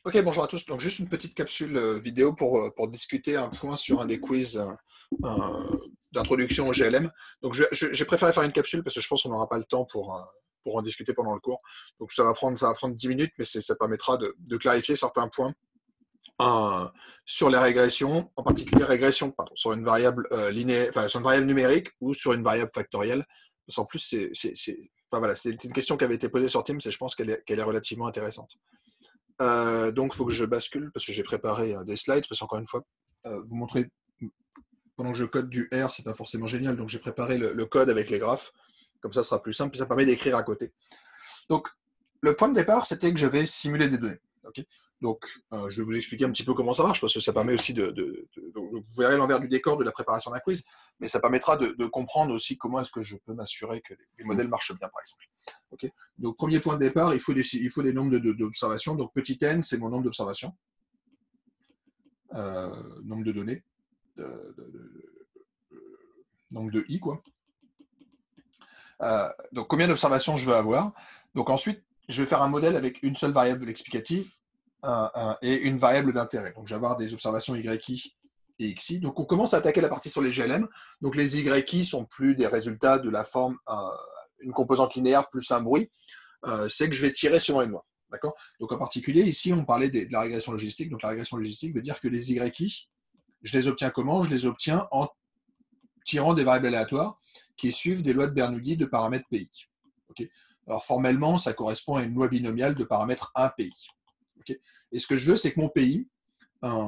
Ok, bonjour à tous. Donc, juste une petite capsule vidéo pour discuter un point sur un des quiz d'introduction au GLM. Donc, j'ai préféré faire une capsule parce que je pense qu'on n'aura pas le temps pour en discuter pendant le cours. Donc, ça va prendre 10 minutes, mais ça permettra de clarifier certains points sur les régressions, en particulier régression pardon, sur une variable linéaire, enfin, sur une variable numérique ou sur une variable factorielle. Parce qu'en plus, enfin, voilà, c'est une question qui avait été posée sur Teams et je pense qu'elle est relativement intéressante. Donc, il faut que je bascule parce que j'ai préparé des slides. Parce qu'encore une fois, vous montrer pendant que je code du R, c'est pas forcément génial. Donc, j'ai préparé le code avec les graphes. Comme ça, ce sera plus simple. Et ça permet d'écrire à côté. Donc, le point de départ, c'était que je vais simuler des données. Okay, donc, je vais vous expliquer un petit peu comment ça marche parce que ça permet aussi vous verrez l'envers du décor de la préparation d'un quiz, mais ça permettra de comprendre aussi comment est-ce que je peux m'assurer que les modèles marchent bien, par exemple. Okay, donc, premier point de départ, il faut des nombres d'observations. Donc, petit n, c'est mon nombre d'observations, nombre de données, nombre de i, quoi. Donc, combien d'observations je veux avoir. Donc, ensuite, je vais faire un modèle avec une seule variable explicative et une variable d'intérêt. Donc, je vais avoir des observations YI et XI. Donc, on commence à attaquer la partie sur les GLM. Donc, les YI sont plus des résultats de la forme une composante linéaire plus un bruit. C'est que je vais tirer selon une loi. D'accord. Donc, en particulier, ici, on parlait de la régression logistique. Donc, la régression logistique veut dire que les YI, je les obtiens comment? Je les obtiens en tirant des variables aléatoires qui suivent des lois de Bernoulli de paramètres PI. Okay, alors formellement, ça correspond à une loi binomiale de paramètres 1 PI. Okay, et ce que je veux, c'est que mon PI,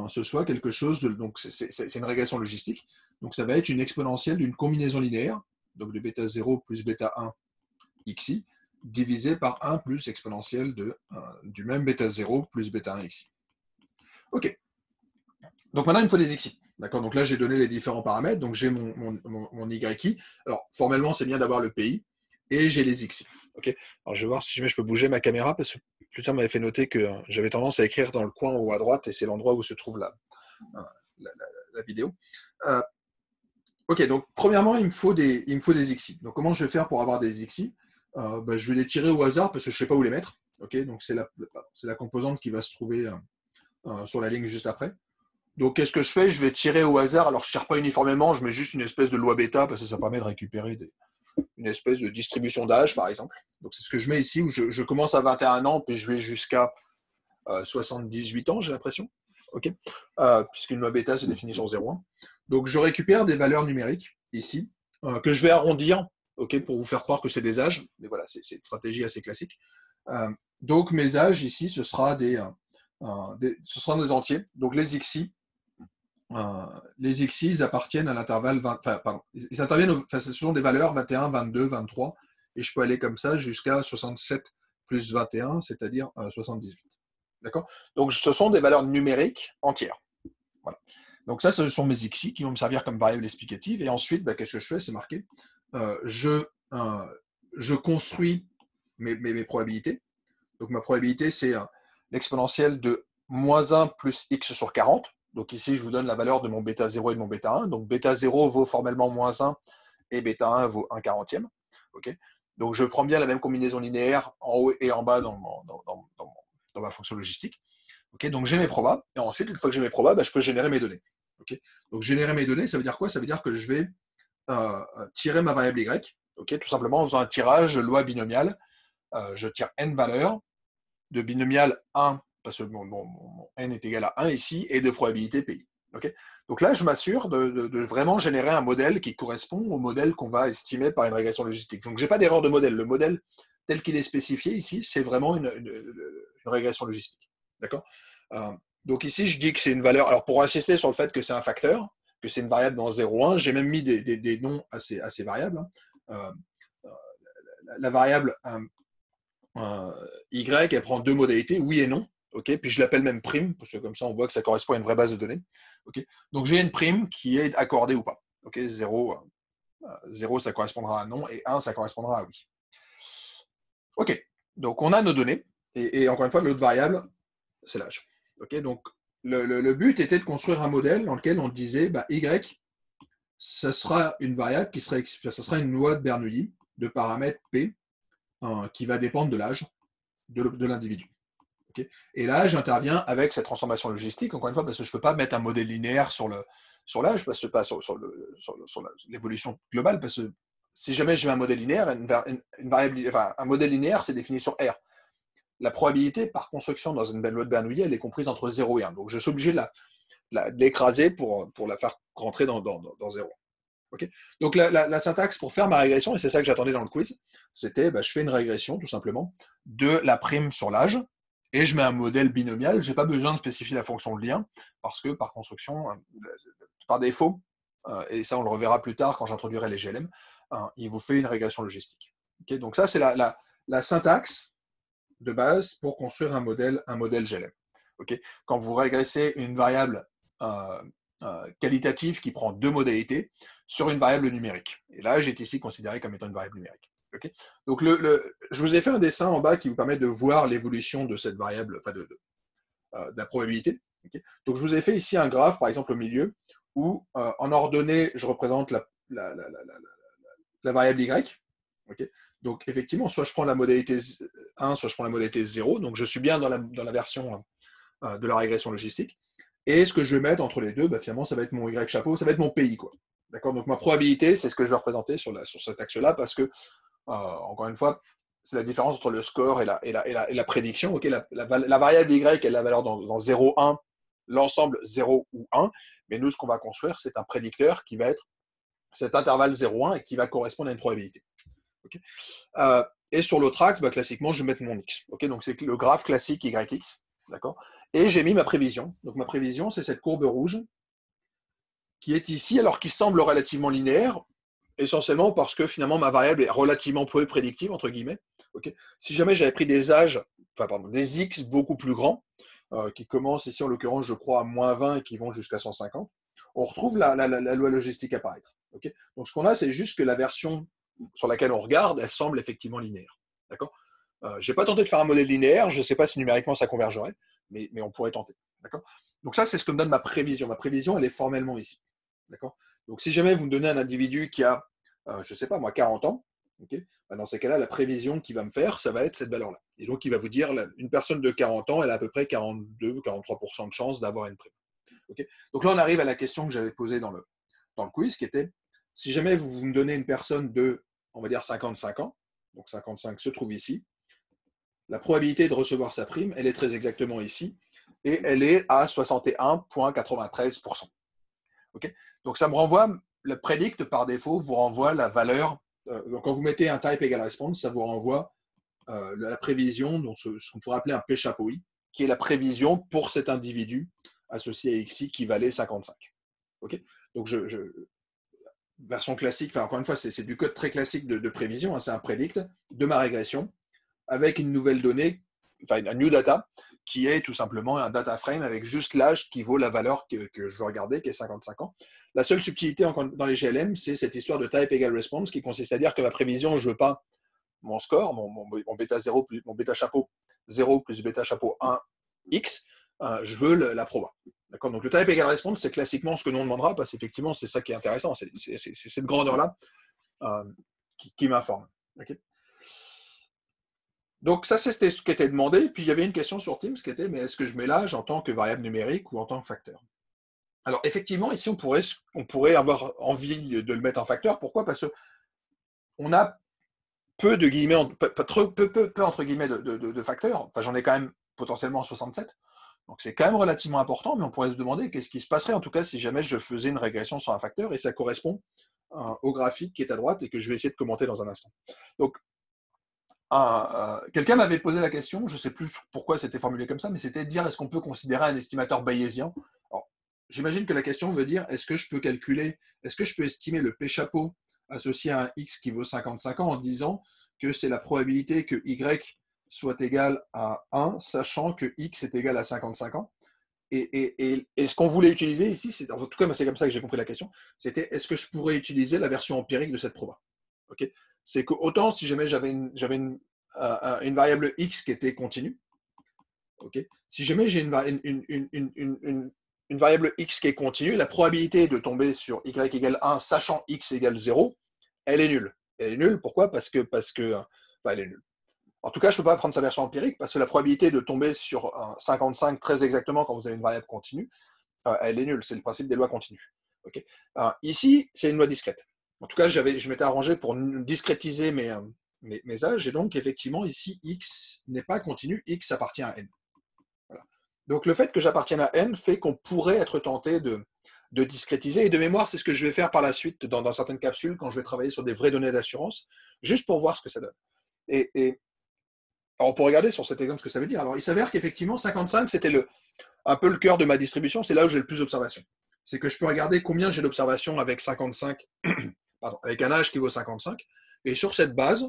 ce soit quelque chose de... Donc, c'est une régression logistique. Donc, ça va être une exponentielle d'une combinaison linéaire, donc de bêta 0 plus bêta 1 xi, divisé par 1 plus exponentielle du même bêta 0 plus bêta 1 xi. OK. Donc maintenant, il me faut des xi. D'accord. Donc là, j'ai donné les différents paramètres. Donc j'ai mon yi. Alors formellement, c'est bien d'avoir le pi. Et j'ai les xi. Okay. Alors je vais voir si jamais je peux bouger ma caméra parce que plusieurs m'avaient fait noter que j'avais tendance à écrire dans le coin en haut à droite et c'est l'endroit où se trouve la vidéo. Ok, donc premièrement, il me faut des xi. Donc comment je vais faire pour avoir des xi? Je vais les tirer au hasard parce que je ne sais pas où les mettre. Okay, donc c'est la composante qui va se trouver sur la ligne juste après. Donc, qu'est-ce que je fais? Je vais tirer au hasard. Alors, je ne tire pas uniformément, je mets juste une espèce de loi bêta parce que ça permet de récupérer une espèce de distribution d'âge, par exemple. Donc, c'est ce que je mets ici où je commence à 21 ans, puis je vais jusqu'à 78 ans, j'ai l'impression. Okay, puisqu'une loi bêta se définit sur 0,1. Donc, je récupère des valeurs numériques ici que je vais arrondir pour vous faire croire que c'est des âges. Mais voilà, c'est une stratégie assez classique. Donc, mes âges ici, ce sera des entiers. Donc, les xi, ils appartiennent à l'intervalle 20, enfin, pardon, ils interviennent, ce sont des valeurs 21, 22, 23, et je peux aller comme ça jusqu'à 67 plus 21, c'est-à-dire 78. D'accord? Donc, ce sont des valeurs numériques entières. Voilà. Donc, ça, ce sont mes xi qui vont me servir comme variable explicative, et ensuite, qu'est-ce que je fais? C'est marqué. Je construis mes probabilités. Donc, ma probabilité, c'est l'exponentielle de moins 1 plus x sur 40. Donc ici, je vous donne la valeur de mon bêta 0 et de mon bêta 1. Donc bêta 0 vaut formellement moins 1 et bêta 1 vaut 1 quarantième. Okay, donc je prends bien la même combinaison linéaire en haut et en bas dans ma fonction logistique. Okay, donc j'ai mes probas. Et ensuite, une fois que j'ai mes probas, je peux générer mes données. Okay, donc générer mes données, ça veut dire quoi? Ça veut dire que je vais tirer ma variable y. Okay, tout simplement en faisant un tirage loi binomiale. Je tire n valeurs de binomial 1 parce que mon n est égal à 1 ici, et de probabilité pi. Okay, donc là, je m'assure de vraiment générer un modèle qui correspond au modèle qu'on va estimer par une régression logistique. Donc, je n'ai pas d'erreur de modèle. Le modèle tel qu'il est spécifié ici, c'est vraiment une régression logistique. D'accord, donc ici, je dis que c'est une valeur. Alors, pour insister sur le fait que c'est un facteur, que c'est une variable dans 0,1, j'ai même mis des noms assez variables. La variable Y, elle prend deux modalités, oui et non. Okay, puis je l'appelle même prime, parce que comme ça, on voit que ça correspond à une vraie base de données. Okay, donc, j'ai une prime qui est accordée ou pas. Okay, 0, ça correspondra à non, et 1, ça correspondra à oui. OK, donc on a nos données, et encore une fois, l'autre variable, c'est l'âge. Okay, donc, le but était de construire un modèle dans lequel on disait, Y, ça sera une variable ça sera une loi de Bernoulli de paramètre P qui va dépendre de l'âge de l'individu. Okay, et là, j'interviens avec cette transformation logistique, encore une fois, parce que je ne peux pas mettre un modèle linéaire sur l'âge, parce que pas sur l'évolution globale, parce que si jamais je mets un modèle linéaire, une variable, enfin, un modèle linéaire, c'est défini sur R. La probabilité par construction dans une loi de Bernoulli, elle est comprise entre 0 et 1. Donc je suis obligé de l'écraser pour la faire rentrer dans 0. Okay, donc la syntaxe pour faire ma régression, et c'est ça que j'attendais dans le quiz, c'était je fais une régression tout simplement de la prime sur l'âge, et je mets un modèle binomial. Je n'ai pas besoin de spécifier la fonction de lien, parce que par construction, par défaut, et ça on le reverra plus tard quand j'introduirai les GLM, il vous fait une régression logistique. Okay, donc ça c'est la syntaxe de base pour construire un modèle GLM. Okay, quand vous régressez une variable qualitative qui prend deux modalités sur une variable numérique. Et l'âge est ici considéré comme étant une variable numérique. Okay, donc je vous ai fait un dessin en bas qui vous permet de voir l'évolution de cette variable, enfin de la probabilité. Okay, donc je vous ai fait ici un graphe, par exemple au milieu, où en ordonnée, je représente la variable y. Okay, donc effectivement, soit je prends la modalité 1, soit je prends la modalité 0. Donc je suis bien dans la version de la régression logistique. Et ce que je vais mettre entre les deux, finalement, ça va être mon Y chapeau, ça va être mon pays, quoi. D'accord. Donc ma probabilité, c'est ce que je vais représenter sur cet axe-là, parce que, encore une fois, c'est la différence entre le score et la prédiction. Okay, la variable Y est la valeur dans 0, 1, l'ensemble 0 ou 1. Mais nous, ce qu'on va construire, c'est un prédicteur qui va être cet intervalle 0, 1 et qui va correspondre à une probabilité. Okay, et sur l'autre axe, classiquement, je vais mettre mon X. Okay, donc c'est le graphe classique YX. D'accord. Et j'ai mis ma prévision. Donc ma prévision, c'est cette courbe rouge qui est ici, alors qui semble relativement linéaire, essentiellement parce que finalement ma variable est relativement peu prédictive, entre guillemets. Okay, si jamais j'avais pris des âges, des X beaucoup plus grands, qui commencent ici en l'occurrence, je crois, à -20 et qui vont jusqu'à 150, on retrouve la loi logistique apparaître. Okay, donc ce qu'on a, c'est juste que la version sur laquelle on regarde, elle semble effectivement linéaire. D'accord. Je n'ai pas tenté de faire un modèle linéaire, je ne sais pas si numériquement ça convergerait, mais on pourrait tenter. D'accord. Donc ça, c'est ce que me donne ma prévision. Ma prévision, elle est formellement ici. D'accord. Donc si jamais vous me donnez un individu qui a, je ne sais pas moi, 40 ans, okay, dans ces cas-là, la prévision qu'il va me faire, ça va être cette valeur-là. Et donc il va vous dire, une personne de 40 ans, elle a à peu près 42-43% de chance d'avoir une prime. Okay, donc là, on arrive à la question que j'avais posée dans le quiz, qui était, si jamais vous me donnez une personne de, on va dire, 55 ans, donc 55 se trouve ici, la probabilité de recevoir sa prime, elle est très exactement ici, et elle est à 61,93%. Okay, donc ça me renvoie, le predict par défaut vous renvoie la valeur, donc quand vous mettez un type égale response, ça vous renvoie la prévision, donc ce qu'on pourrait appeler un p-chapeau i, qui est la prévision pour cet individu associé à xi qui valait 55. Okay, donc version classique, encore une fois, c'est du code très classique de prévision, c'est un predict de ma régression, avec une nouvelle donnée, un new data, qui est tout simplement un data frame avec juste l'âge qui vaut la valeur que je veux regarder, qui est 55 ans. La seule subtilité dans les GLM, c'est cette histoire de type égale response, qui consiste à dire que ma prévision, je ne veux pas mon score, mon bêta 0 plus mon bêta chapeau 0 plus bêta chapeau 1 x, je veux la proba. D'accord. Donc le type égale response, c'est classiquement ce que nous on demandera, parce qu'effectivement, c'est ça qui est intéressant, c'est cette grandeur-là qui m'informe. Okay. Donc ça, c'était ce qui était demandé. Puis il y avait une question sur Teams qui était, mais est-ce que je mets l'âge en tant que variable numérique ou en tant que facteur? Alors effectivement, ici, on pourrait avoir envie de le mettre en facteur. Pourquoi? Parce qu'on a peu de guillemets, peu entre guillemets de facteurs. Enfin, j'en ai quand même potentiellement 67. Donc c'est quand même relativement important, mais on pourrait se demander qu'est-ce qui se passerait en tout cas si jamais je faisais une régression sur un facteur, et ça correspond au graphique qui est à droite et que je vais essayer de commenter dans un instant. Donc quelqu'un m'avait posé la question, je ne sais plus pourquoi c'était formulé comme ça, mais c'était de dire, est-ce qu'on peut considérer un estimateur bayésien? Alors, j'imagine que la question veut dire, est-ce que je peux estimer le p-chapeau associé à un x qui vaut 55 ans en disant que c'est la probabilité que y soit égal à 1, sachant que x est égal à 55 ans. Et ce qu'on voulait utiliser ici, en tout cas, c'est comme ça que j'ai compris la question, c'était, est-ce que je pourrais utiliser la version empirique de cette proba? Okay, c'est que autant si jamais j'avais une variable x qui était continue, okay, si jamais j'ai une variable x qui est continue, la probabilité de tomber sur y égale 1, sachant x égale 0, elle est nulle. Elle est nulle, pourquoi? Parce que elle est nulle. En tout cas, je ne peux pas prendre sa version empirique parce que la probabilité de tomber sur un 55 très exactement quand vous avez une variable continue, elle est nulle. C'est le principe des lois continues. Okay. Ici, c'est une loi discrète. En tout cas, je m'étais arrangé pour discrétiser mes âges, et donc effectivement, ici, x n'est pas continu, x appartient à n. Voilà. Donc le fait que j'appartienne à n fait qu'on pourrait être tenté de discrétiser, et de mémoire, c'est ce que je vais faire par la suite dans certaines capsules quand je vais travailler sur des vraies données d'assurance, juste pour voir ce que ça donne. Alors, on peut regarder sur cet exemple ce que ça veut dire. Alors, il s'avère qu'effectivement, 55, c'était un peu le cœur de ma distribution, c'est là où j'ai le plus d'observations. C'est que je peux regarder combien j'ai d'observations avec 55, pardon, avec un âge qui vaut 55, et sur cette base,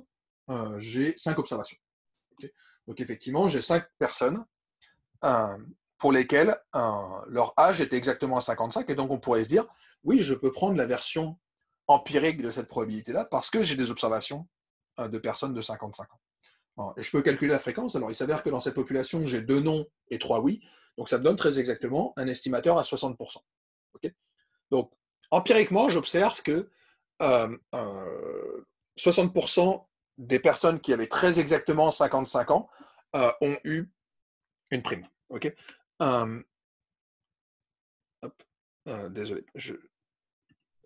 j'ai 5 observations. Okay. Donc, effectivement, j'ai 5 personnes pour lesquelles leur âge était exactement à 55, et donc on pourrait se dire, oui, je peux prendre la version empirique de cette probabilité-là parce que j'ai des observations de personnes de 55 ans. Et je peux calculer la fréquence. Alors, il s'avère que dans cette population, j'ai 2 non et 3 oui. Donc, ça me donne très exactement un estimateur à 60%. Okay. Donc, empiriquement, j'observe que 60% des personnes qui avaient très exactement 55 ans ont eu une prime. Okay. Désolé, je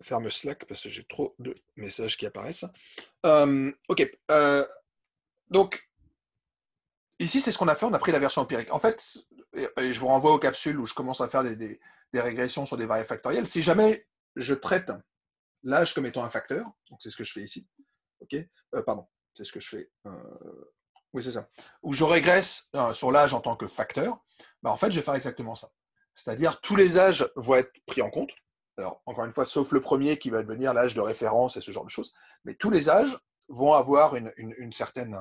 ferme Slack parce que j'ai trop de messages qui apparaissent. Ok. Donc, ici, c'est ce qu'on a fait, on a pris la version empirique. En fait, et je vous renvoie aux capsules où je commence à faire des régressions sur des variables factorielles. Si jamais je traite l'âge comme étant un facteur, donc c'est ce que je fais ici, ok, pardon, c'est ce que je fais, oui c'est ça, où je régresse sur l'âge en tant que facteur, bah, en fait je vais faire exactement ça. C'est-à-dire tous les âges vont être pris en compte, alors encore une fois, sauf le premier qui va devenir l'âge de référence et ce genre de choses, mais tous les âges vont avoir une certaine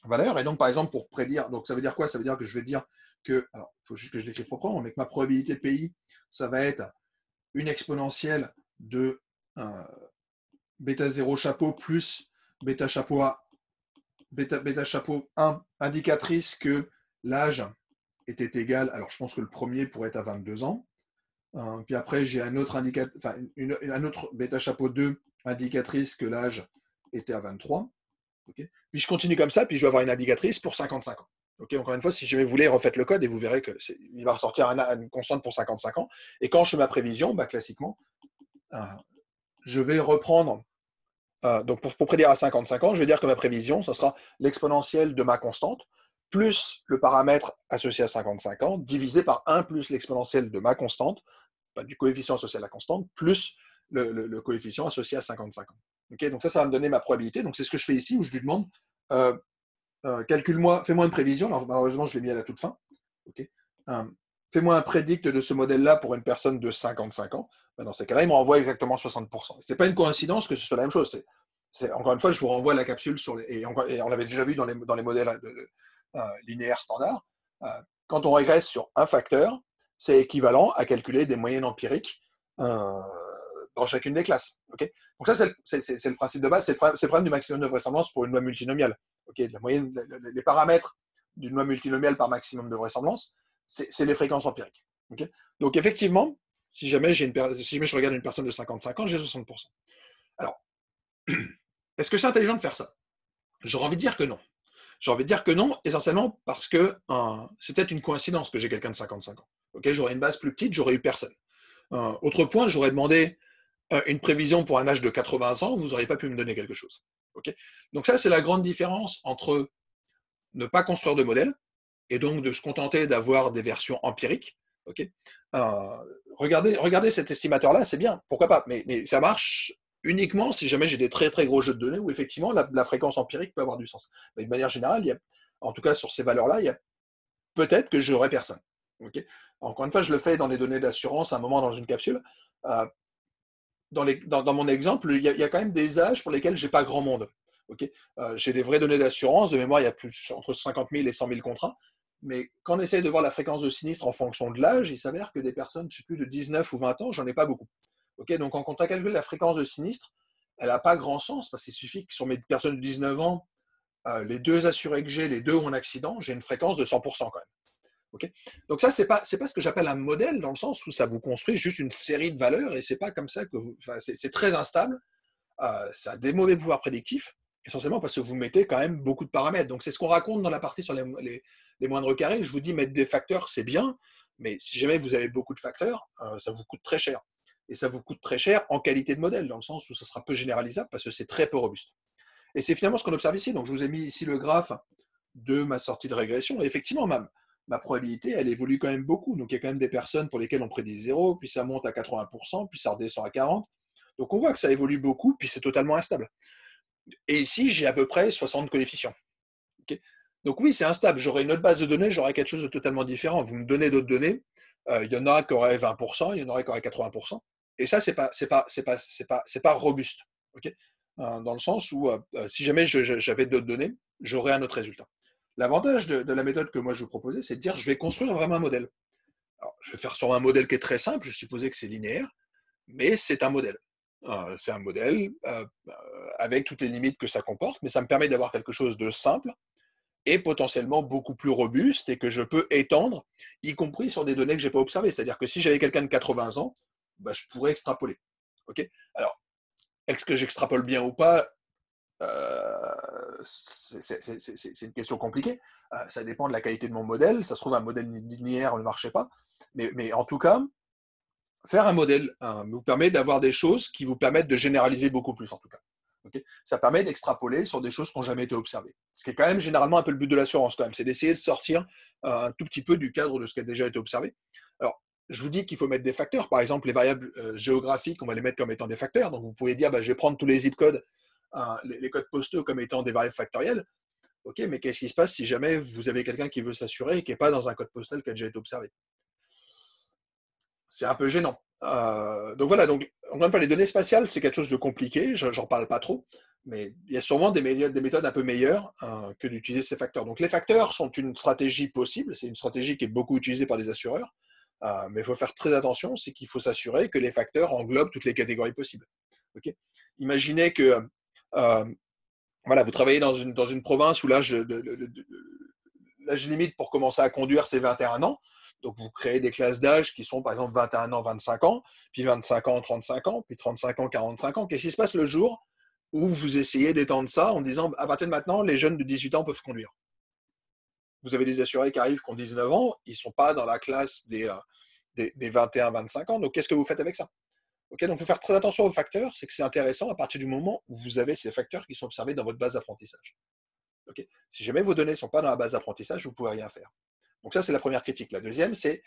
valeur. Et donc, par exemple, pour prédire, donc ça veut dire quoi? Ça veut dire que je vais dire que, alors, il faut juste que je l'écrive proprement, mais que ma probabilité PI, ça va être une exponentielle de bêta 0 chapeau plus bêta chapeau A, bêta chapeau 1, indicatrice que l'âge était égal, alors je pense que le premier pourrait être à 22 ans, puis après j'ai un autre enfin, un autre bêta chapeau 2, indicatrice que l'âge était à 23. Okay. Puis je continue comme ça, puis je vais avoir une indicatrice pour 55 ans. Okay. Encore une fois, si jamais vous voulez, refaites le code et vous verrez qu'il va ressortir une constante pour 55 ans. Et quand je fais ma prévision, bah, classiquement, je vais reprendre, donc pour prédire à 55 ans, je vais dire que ma prévision, ce sera l'exponentielle de ma constante, plus le paramètre associé à 55 ans, divisé par 1 plus l'exponentielle de ma constante, du coefficient associé à la constante, plus le coefficient associé à 55 ans. Okay, donc ça va me donner ma probabilité. Donc c'est ce que je fais ici, où je lui demande, calcule-moi, fais-moi une prévision. Alors malheureusement, je l'ai mis à la toute fin. Okay. Fais-moi un prédict de ce modèle-là pour une personne de 55 ans. Ben, dans ces cas-là, il me renvoie exactement 60%. Ce n'est pas une coïncidence que ce soit la même chose. Encore une fois, je vous renvoie à la capsule et on l'avait déjà vu dans les modèles linéaires standards. Quand on régresse sur un facteur, c'est équivalent à calculer des moyennes empiriques dans chacune des classes. Okay. Donc ça, c'est le principe de base, c'est le problème du maximum de vraisemblance pour une loi multinomiale. Okay. La moyenne, les paramètres d'une loi multinomiale par maximum de vraisemblance, c'est les fréquences empiriques. Okay. Donc effectivement, si jamais je regarde une personne de 55 ans, j'ai 60%. Alors, est-ce que c'est intelligent de faire ça? J'aurais envie de dire que non. J'ai envie de dire que non, essentiellement parce que c'est peut-être une coïncidence que j'ai quelqu'un de 55 ans. Okay, j'aurais une base plus petite, j'aurais eu personne. Autre point, j'aurais demandé une prévision pour un âge de 80 ans, vous n'auriez pas pu me donner quelque chose. Okay. Donc ça, c'est la grande différence entre ne pas construire de modèle et donc de se contenter d'avoir des versions empiriques. Okay. Regardez cet estimateur-là, c'est bien, pourquoi pas, mais ça marche uniquement si jamais j'ai des très très gros jeux de données où effectivement la fréquence empirique peut avoir du sens. Mais de manière générale, en tout cas sur ces valeurs-là, il y a peut-être que j'aurai personne. Okay. Encore une fois, je le fais dans les données d'assurance à un moment dans une capsule. Dans mon exemple, il y a quand même des âges pour lesquels je n'ai pas grand monde. Okay. J'ai des vraies données d'assurance, de mémoire, il y a entre 50 000 et 100 000 contrats. Mais quand on essaye de voir la fréquence de sinistre en fonction de l'âge, il s'avère que des personnes, je ne sais plus, de 19 ou 20 ans, j'en ai pas beaucoup. Okay, donc quand on calcule la fréquence de sinistre, elle n'a pas grand sens, parce qu'il suffit que sur mes personnes de 19 ans, les deux assurés que j'ai, les deux ont un accident, j'ai une fréquence de 100% quand même. Okay, donc ça, c'est pas ce que j'appelle un modèle, dans le sens où ça vous construit juste une série de valeurs, et c'est pas comme ça que c'est très instable, ça a des mauvais pouvoirs prédictifs, essentiellement parce que vous mettez quand même beaucoup de paramètres. Donc, c'est ce qu'on raconte dans la partie sur les moindres carrés. Je vous dis, mettre des facteurs, c'est bien, mais si jamais vous avez beaucoup de facteurs, ça vous coûte très cher. Et ça vous coûte très cher en qualité de modèle, dans le sens où ça sera peu généralisable parce que c'est très peu robuste. Et c'est finalement ce qu'on observe ici. Donc, je vous ai mis ici le graphe de ma sortie de régression. Et effectivement, ma probabilité, elle évolue quand même beaucoup. Donc, il y a quand même des personnes pour lesquelles on prédit 0, puis ça monte à 80%, puis ça redescend à 40%. Donc, on voit que ça évolue beaucoup, puis c'est totalement instable. Et ici, j'ai à peu près 60 coefficients. Okay, donc oui, c'est instable. J'aurai une autre base de données, j'aurai quelque chose de totalement différent. Vous me donnez d'autres données, il y en aura qui auraient 20%, il y en aura qui auraient 80%. Et ça, c'est pas robuste. Okay, dans le sens où si jamais j'avais d'autres données, j'aurais un autre résultat. L'avantage de la méthode que moi je vous proposais, c'est de dire je vais construire vraiment un modèle. Alors, je vais faire sur un modèle qui est très simple, je supposais que c'est linéaire, mais c'est un modèle. C'est un modèle avec toutes les limites que ça comporte, mais ça me permet d'avoir quelque chose de simple et potentiellement beaucoup plus robuste et que je peux étendre, y compris sur des données que je n'ai pas observées. C'est-à-dire que si j'avais quelqu'un de 80 ans, bah, je pourrais extrapoler. Okay, alors, est-ce que j'extrapole bien ou pas? C'est une question compliquée. Ça dépend de la qualité de mon modèle. Ça se trouve, un modèle linéaire ne marchait pas. Mais en tout cas, faire un modèle vous permet d'avoir des choses qui vous permettent de généraliser beaucoup plus, en tout cas. Okay, ça permet d'extrapoler sur des choses qui n'ont jamais été observées. Ce qui est quand même généralement un peu le but de l'assurance, quand même, c'est d'essayer de sortir un tout petit peu du cadre de ce qui a déjà été observé. Alors, je vous dis qu'il faut mettre des facteurs. Par exemple, les variables géographiques, on va les mettre comme étant des facteurs. Donc, vous pouvez dire, bah, je vais prendre tous les zip codes, les codes postaux comme étant des variables factorielles. Ok, mais qu'est-ce qui se passe si jamais vous avez quelqu'un qui veut s'assurer et qui n'est pas dans un code postal qui a déjà été observé? C'est un peu gênant. Donc voilà, donc encore une fois, les données spatiales, c'est quelque chose de compliqué, j'en parle pas trop, mais il y a sûrement des méthodes un peu meilleures que d'utiliser ces facteurs. Donc les facteurs sont une stratégie possible, c'est une stratégie qui est beaucoup utilisée par les assureurs, mais il faut faire très attention, c'est qu'il faut s'assurer que les facteurs englobent toutes les catégories possibles. Okay, imaginez que voilà, vous travaillez dans une province où l'âge limite pour commencer à conduire, c'est 21 ans. Donc, vous créez des classes d'âge qui sont, par exemple, 21 ans, 25 ans, puis 25 ans, 35 ans, puis 35 ans, 45 ans. Qu'est-ce qui se passe le jour où vous essayez d'étendre ça en disant, à partir de maintenant, les jeunes de 18 ans peuvent conduire? Vous avez des assurés qui arrivent qui ont 19 ans, ils ne sont pas dans la classe des 21, 25 ans. Donc, qu'est-ce que vous faites avec ça? Okay, donc, il faut faire très attention aux facteurs. C'est que c'est intéressant à partir du moment où vous avez ces facteurs qui sont observés dans votre base d'apprentissage. Okay, si jamais vos données ne sont pas dans la base d'apprentissage, vous ne pouvez rien faire. Donc ça, c'est la première critique. La deuxième, c'est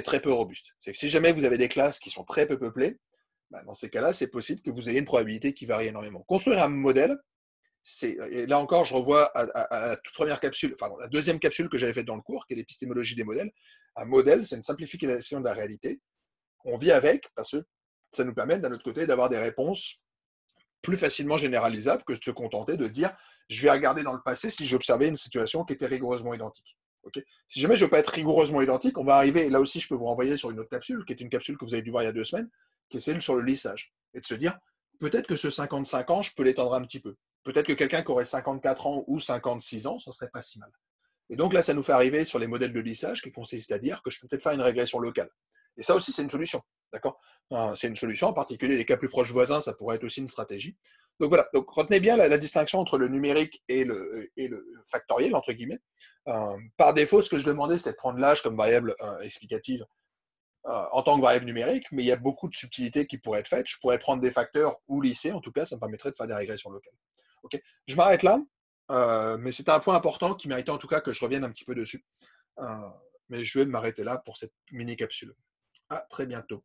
très peu robuste. C'est que si jamais vous avez des classes qui sont très peu peuplées, bah, dans ces cas-là, c'est possible que vous ayez une probabilité qui varie énormément. Construire un modèle, et là encore, je revois à la toute première capsule, enfin la deuxième capsule que j'avais faite dans le cours, qui est l'épistémologie des modèles. Un modèle, c'est une simplification de la réalité. On vit avec parce que ça nous permet, d'un autre côté, d'avoir des réponses plus facilement généralisables que de se contenter de dire je vais regarder dans le passé si j'observais une situation qui était rigoureusement identique. Okay, si jamais je ne veux pas être rigoureusement identique, on va arriver, et là aussi je peux vous renvoyer sur une autre capsule, qui est une capsule que vous avez dû voir il y a 2 semaines, qui est celle sur le lissage. Et de se dire, peut-être que ce 55 ans, je peux l'étendre un petit peu. Peut-être que quelqu'un qui aurait 54 ans ou 56 ans, ça ne serait pas si mal. Et donc là, ça nous fait arriver sur les modèles de lissage, qui consiste à dire que je peux peut-être faire une régression locale. Et ça aussi, c'est une solution. D'accord, c'est une solution, en particulier les cas plus proches voisins, ça pourrait être aussi une stratégie. Donc voilà, donc retenez bien la distinction entre le numérique et le factoriel, entre guillemets. Par défaut, ce que je demandais, c'était de prendre l'âge comme variable explicative en tant que variable numérique, mais il y a beaucoup de subtilités qui pourraient être faites. Je pourrais prendre des facteurs ou lisser, en tout cas, ça me permettrait de faire des régressions locales. Okay, je m'arrête là, mais c'était un point important qui méritait en tout cas que je revienne un petit peu dessus. Mais je vais m'arrêter là pour cette mini-capsule. À très bientôt.